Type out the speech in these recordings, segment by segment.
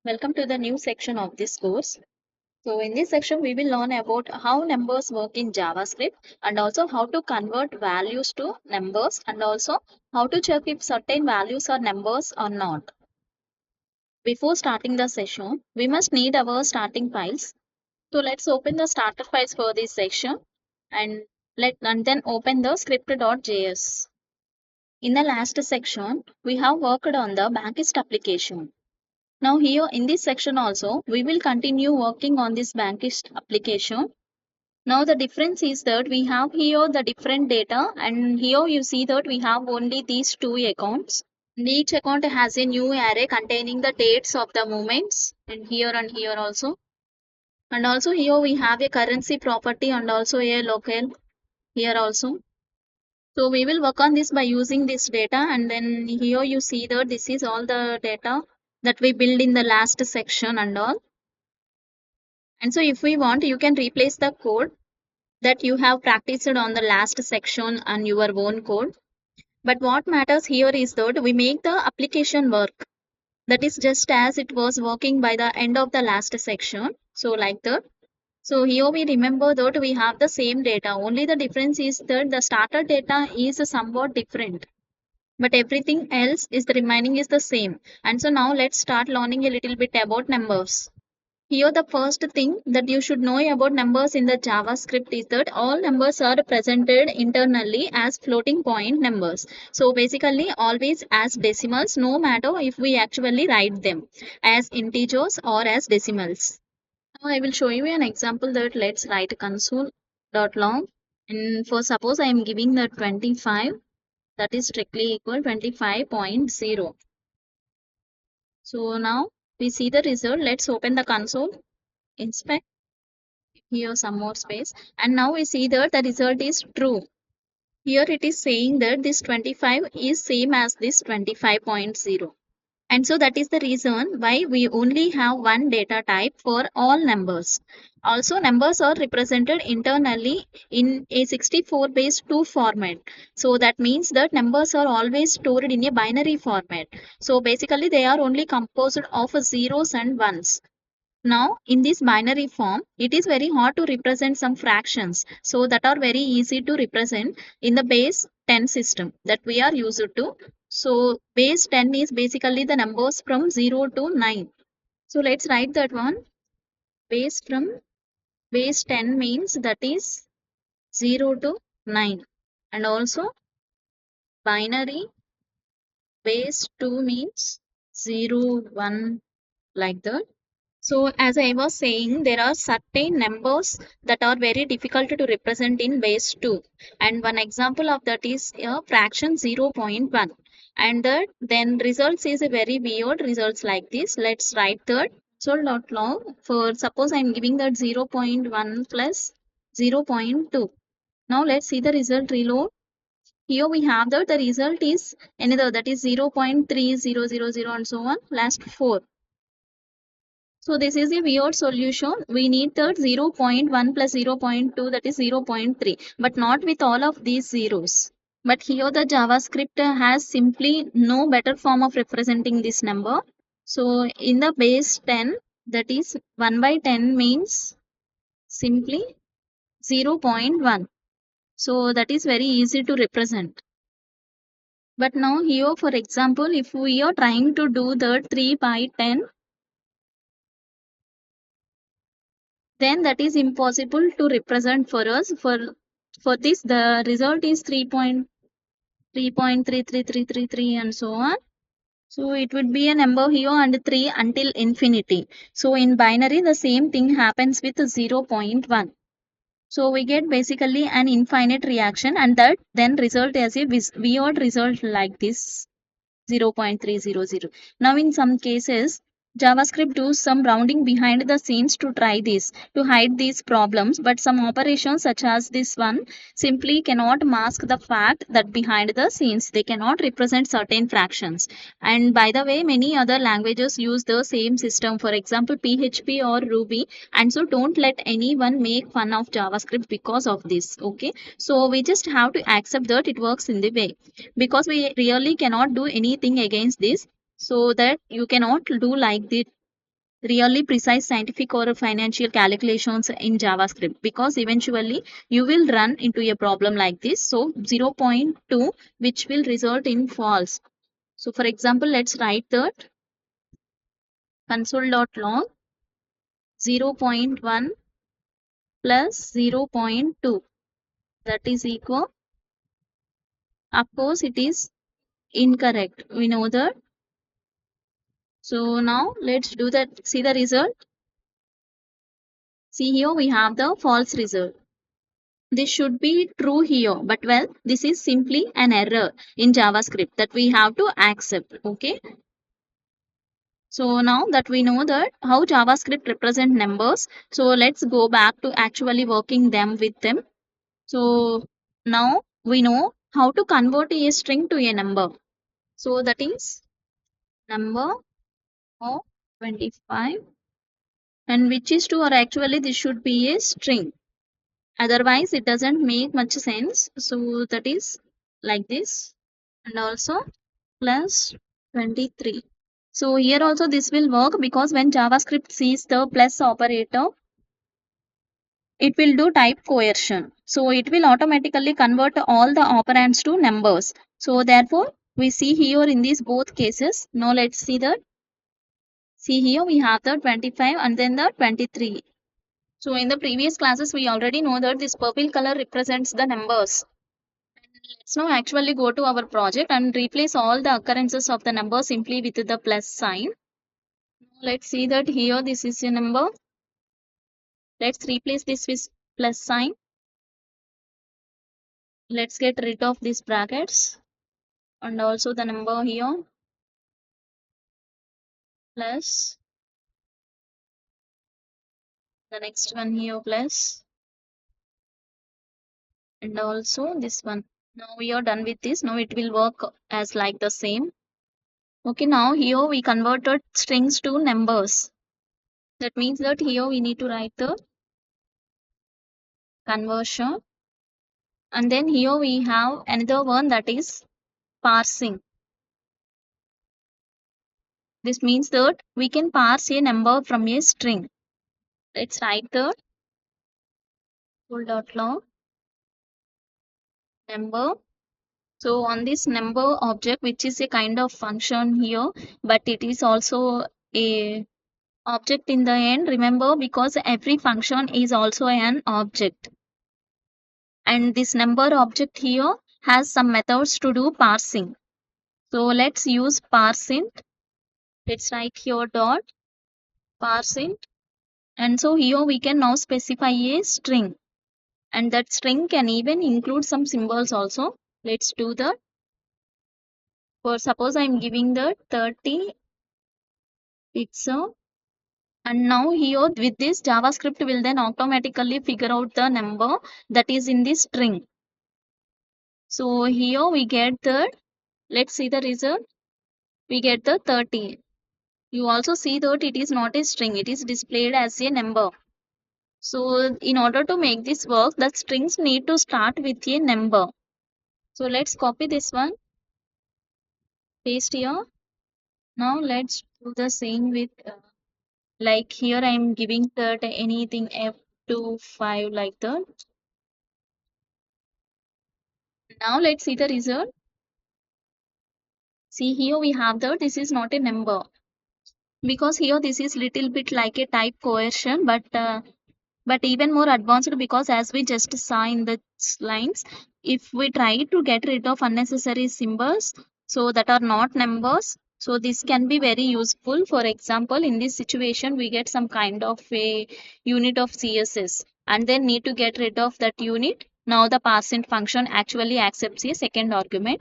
Welcome to the new section of this course. So in this section, we will learn about how numbers work in JavaScript and also how to convert values to numbers and also how to check if certain values are numbers or not. Before starting the session, we must need our starting files. So let's open the starter files for this section and then open the script.js. In the last section, we have worked on the backend application. Now here in this section also, we will continue working on this Bankist application. Now the difference is that we have here the different data and here you see that we have only these two accounts. And each account has a new array containing the dates of the movements and here also. And also here we have a currency property and also a local here also. So we will work on this by using this data and then here you see that this is all the data that we build in the last section and all. And so if we want, you can replace the code that you have practiced on the last section on your own code. But what matters here is that we make the application work. That is just as it was working by the end of the last section. So like that. So here we remember that we have the same data. Only the difference is that the starter data is somewhat different. But everything else is the remaining is the same. And so now let's start learning a little bit about numbers. Here the first thing that you should know about numbers in the JavaScript is that all numbers are presented internally as floating point numbers. So basically always as decimals no matter if we actually write them as integers or as decimals. Now I will show you an example that let's write console.log and for suppose I am giving the 25 that is strictly equal 25.0. So now we see the result. Let's open the console, inspect. Here some more space and now we see that the result is true. Here it is saying that this 25 is same as this 25.0 and so that is the reason why we only have one data type for all numbers. Also numbers are represented internally in a 64-base 2 format. So that means that numbers are always stored in a binary format. So basically they are only composed of zeros and ones. Now, in this binary form, it is very hard to represent some fractions. So that are very easy to represent in the base 10 system that we are used to. So base 10 is basically the numbers from 0 to 9. So let's write that one. Base from base 10 means that is 0 to 9. And also binary base 2 means 0, 1 like that. So as I was saying, there are certain numbers that are very difficult to represent in base 2. And one example of that is a fraction 0.1. And that then results is a very weird results like this. Let's write that console.log for suppose I'm giving that 0.1 plus 0.2. Now let's see the result reload. Here we have that the result is another that is 0.3000 and so on last 4. So this is a weird solution. We need that 0.1 plus 0.2 that is 0.3 but not with all of these zeros. But here the JavaScript has simply no better form of representing this number. So in the base 10 that is 1 by 10 means simply 0.1. So that is very easy to represent. But now here for example if we are trying to do the 3 by 10 then that is impossible to represent for us. For this, the result is 3.33333 and so on. So it would be a number here and 3 until infinity. So in binary, the same thing happens with 0.1. So we get basically an infinite reaction and that then result as a weird result like this 0.300. Now in some cases, JavaScript does some rounding behind the scenes to try this, to hide these problems, but some operations such as this one simply cannot mask the fact that behind the scenes they cannot represent certain fractions. And by the way, many other languages use the same system, for example, PHP or Ruby, and so don't let anyone make fun of JavaScript because of this, okay? So we just have to accept that it works in the way because we really cannot do anything against this so that you cannot do like this really precise scientific or financial calculations in JavaScript, because eventually you will run into a problem like this. So 0.2 which will result in false. So for example, let's write that console.log 0.1 plus 0.2, that is equal. Of course, it is incorrect. We know that. So now let's do that. See the result. See here we have the false result. This should be true here, but well, this is simply an error in JavaScript that we have to accept. Okay. So now that we know that how JavaScript represent numbers, so let's go back to actually working them with them. So now we know how to convert a string to a number. So that is number of 25, and which is true, or actually this should be a string. Otherwise it doesn't make much sense. So that is like this, and also plus 23. So here also this will work, because when JavaScript sees the plus operator, it will do type coercion. So it will automatically convert all the operands to numbers. So therefore we see here in these both cases. Now let's see that. See here we have the 25 and then the 23. So in the previous classes we already know that this purple color represents the numbers. Let's now actually go to our project and replace all the occurrences of the number simply with the plus sign. Let's see that here this is a number. Let's replace this with plus sign. Let's get rid of these brackets and also the number here plus the next one here plus, and also this one. Now we are done with this. Now it will work as like the same. Okay, now here we converted strings to numbers. That means that here we need to write the conversion, and then here we have another one, that is parsing. This means that we can parse a number from a string. Let's write the full.log number. So on this number object, which is a kind of function here, but it is also a object in the end, remember, because every function is also an object. And this number object here has some methods to do parsing. So let's use parseInt. Let's write here dot parseInt. And so here we can now specify a string. And that string can even include some symbols also. Let's do that. For suppose I'm giving the 30 pixel. And now here with this JavaScript will then automatically figure out the number that is in this string. So here we get the, let's see the result. We get the 30. You also see that it is not a string, it is displayed as a number. So in order to make this work, the strings need to start with a number. So let's copy this one, paste here. Now let's do the same with like here I'm giving that anything f25 like that. Now let's see the result. See here we have that this is not a number, because here this is little bit like a type coercion, but even more advanced, because as we just saw in the lines, if we try to get rid of unnecessary symbols so that are not numbers, so this can be very useful. For example, in this situation we get some kind of a unit of CSS and then need to get rid of that unit. Now the parseInt function actually accepts a second argument,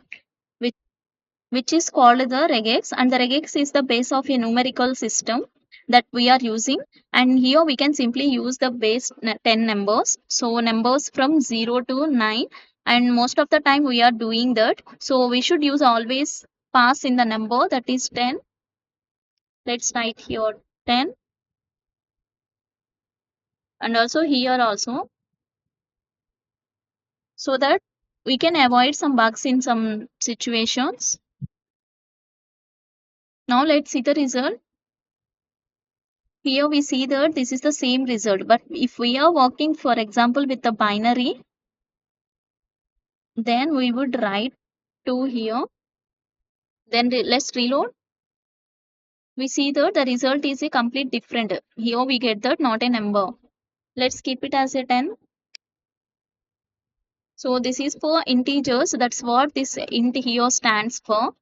which is called the regex, and the regex is the base of a numerical system that we are using. And here we can simply use the base 10 numbers, so numbers from 0 to 9, and most of the time we are doing that, so we should use always pass in the number, that is 10. Let's write here 10, and also here also, so that we can avoid some bugs in some situations. Now let's see the result. Here we see that this is the same result, but if we are working, for example, with the binary, then we would write 2 here. Then let's reload. We see that the result is a complete different. Here we get that not a number. Let's keep it as a 10. So this is for integers. That's what this int here stands for.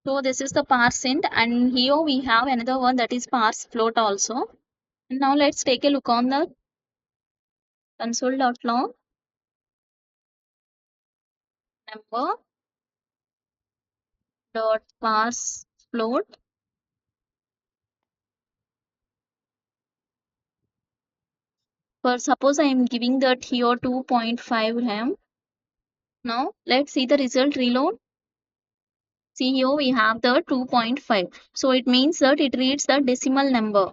So this is the parseInt, and here we have another one that is parseFloat also. And now let's take a look on the console.log number dot parseFloat. For suppose I am giving that here 2.5 RAM. Now let's see the result reload. See here we have the 2.5. So it means that it reads the decimal number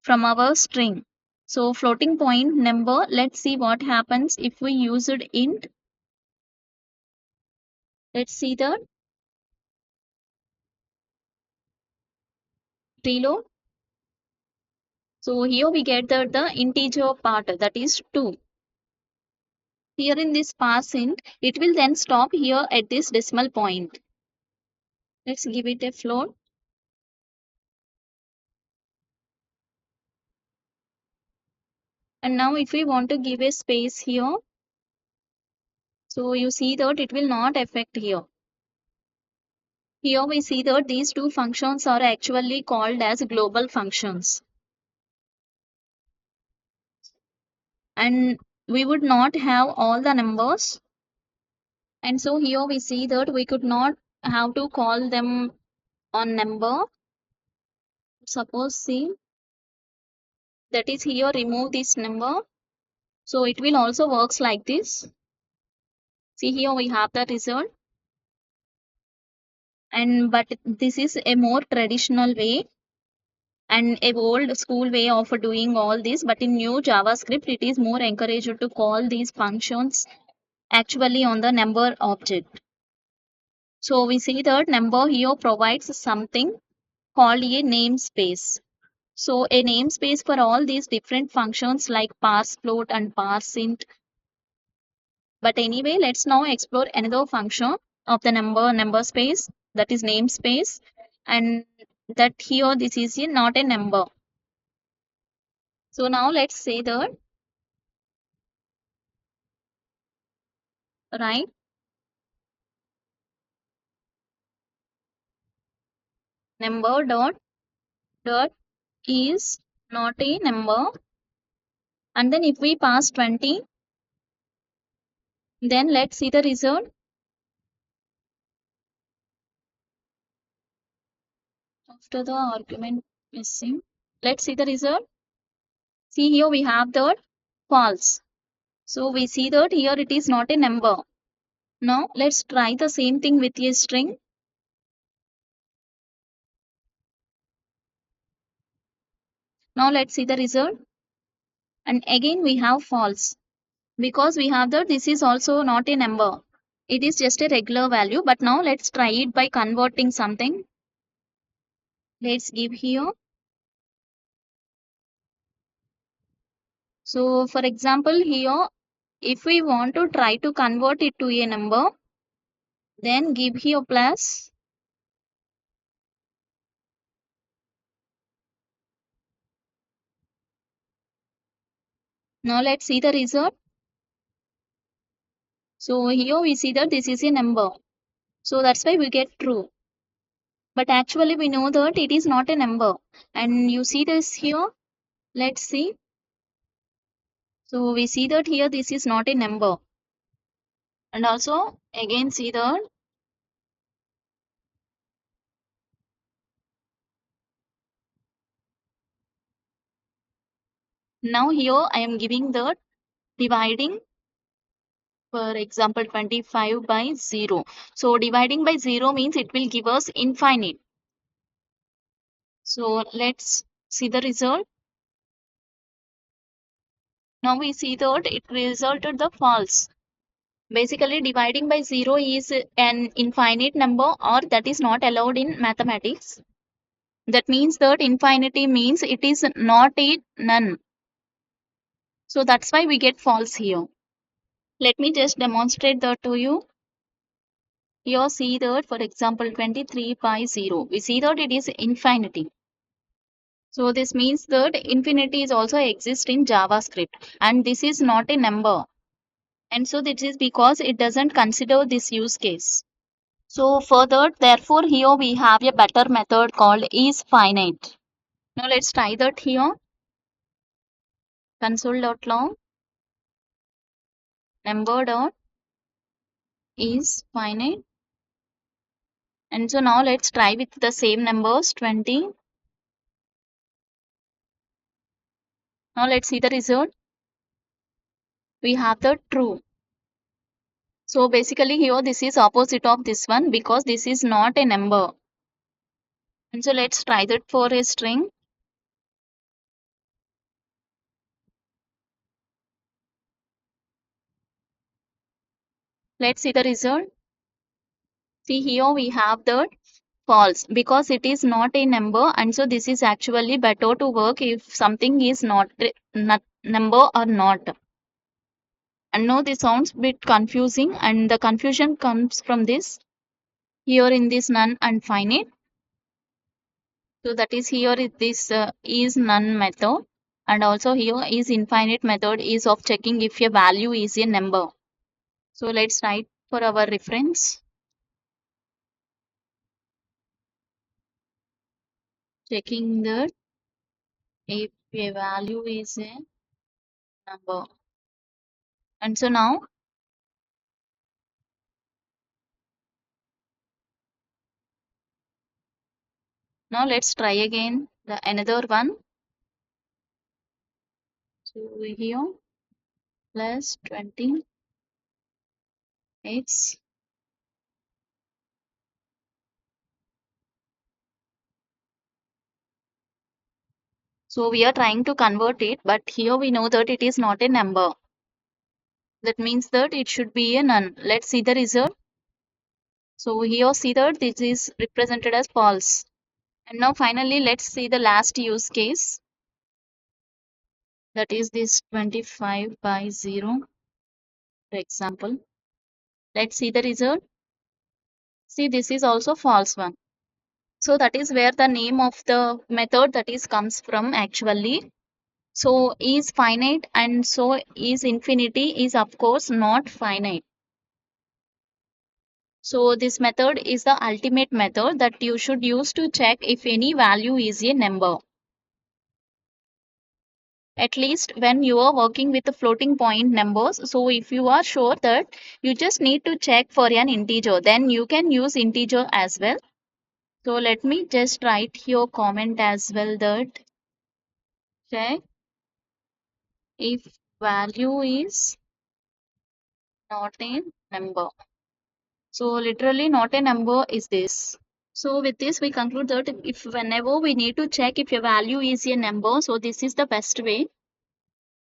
from our string. So floating point number, let's see what happens if we use it int. Let's see the reload. So here we get the integer part, that is 2. Here in this parseInt, it will then stop here at this decimal point. Let's give it a float. And now if we want to give a space here, so you see that it will not affect here. Here we see that these two functions are actually called as global functions. And we would not have all the numbers. And so here we see that we could not have to call them on number. Suppose see that is here remove this number. So it will also works like this. See here we have the result. And but this is a more traditional way and a old school way of doing all this, but in new JavaScript it is more encouraged to call these functions actually on the number object. So we see that number here provides something called a namespace. So a namespace for all these different functions like parseFloat and parseInt. But anyway, let's now explore another function of the number space, that is namespace, and that here this is not a number. So now let's say that right number dot is not a number, and then if we pass 20, then let's see the result. After the argument missing, let's see the result. See here we have the false. So we see that here it is not a number. Now let's try the same thing with a string. Now let's see the result. And again we have false. Because we have that this is also not a number. It is just a regular value. But now let's try it by converting something. Let's give here. So for example here, if we want to try to convert it to a number, then give here plus. Now let's see the result. So here we see that this is a number. So that's why we get true. But actually we know that it is not a number. And you see this here. Let's see. So we see that here this is not a number. And also again see that now here I am giving the dividing, for example 25 by 0. So dividing by 0 means it will give us infinite. So let's see the result. Now we see that it resulted the false. Basically dividing by 0 is an infinite number, or that is not allowed in mathematics. That means that infinity means it is not a none. So that's why we get false here. Let me just demonstrate that to you. Here see that for example 23 by 0. We see that it is infinity. So this means that infinity is also exist in JavaScript and this is not a number. And so this is because it doesn't consider this use case. So further, therefore here we have a better method called isFinite. Now let's try that here. Console.log number dot isFinite. And so now let's try with the same numbers 20. Now let's see the result. We have the true. So basically here this is opposite of this one because this is not a number. And so let's try that for a string. Let's see the result. See here we have the false because it is not a number and so this is actually better to work if something is not number or not. And now this sounds bit confusing and the confusion comes from this here in this none and finite. So that is here this is none method and also here is infinite method is of checking if a value is a number. So let's write for our reference. Checking that if a value is a number. And so now let's try again the another one. So here plus 20x. So we are trying to convert it, but here we know that it is not a number. That means that it should be a none. Let's see the result. So here see that this is represented as false. And now finally let's see the last use case. That is this 25 by 0, for example. Let's see the result. See this is also false one. So that is where the name of the method that is comes from actually. So is finite and so is infinity is of course not finite. So this method is the ultimate method that you should use to check if any value is a number. At least when you are working with the floating point numbers. So if you are sure that you just need to check for an integer, then you can use integer as well. So let me just write here comment as well that check if value is not a number. So literally not a number is this. So with this we conclude that if whenever we need to check if your value is a number, so this is the best way.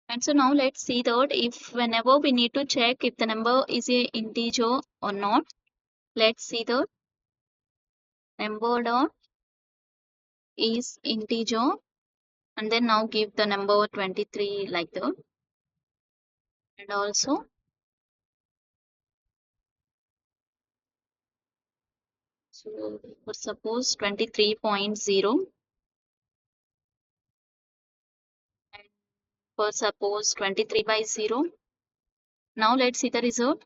And so now let's see that if whenever we need to check if the number is a integer or not, let's see the number dot is integer and then now give the number 23 like that. And also so for suppose 23.0 and for suppose 23 by 0. Now let's see the result.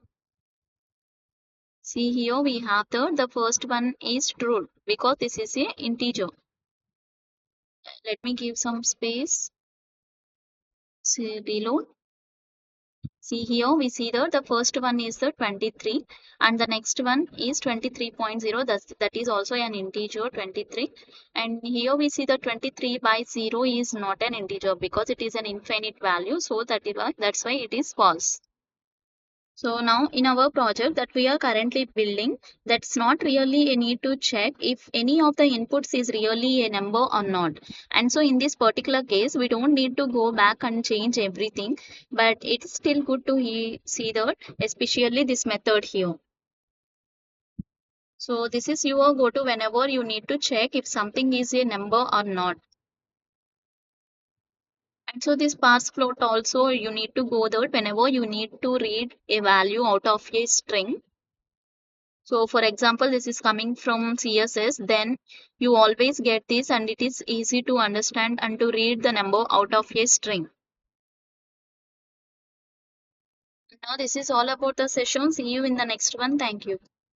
See here we have the first one is true because this is a integer. Let me give some space. See reload. See here we see the first one is the 23 and the next one is 23.0, that is also an integer 23, and here we see the 23 by 0 is not an integer because it is an infinite value, so that's why it is false. So now in our project that we are currently building, that's not really a need to check if any of the inputs is really a number or not. And so in this particular case, we don't need to go back and change everything, but it's still good to see that, especially this method here. So this is your go-to whenever you need to check if something is a number or not. And so this parse float also you need to go there whenever you need to read a value out of a string. So for example, this is coming from CSS, then you always get this and it is easy to understand and to read the number out of a string. Now this is all about the session. See you in the next one. Thank you.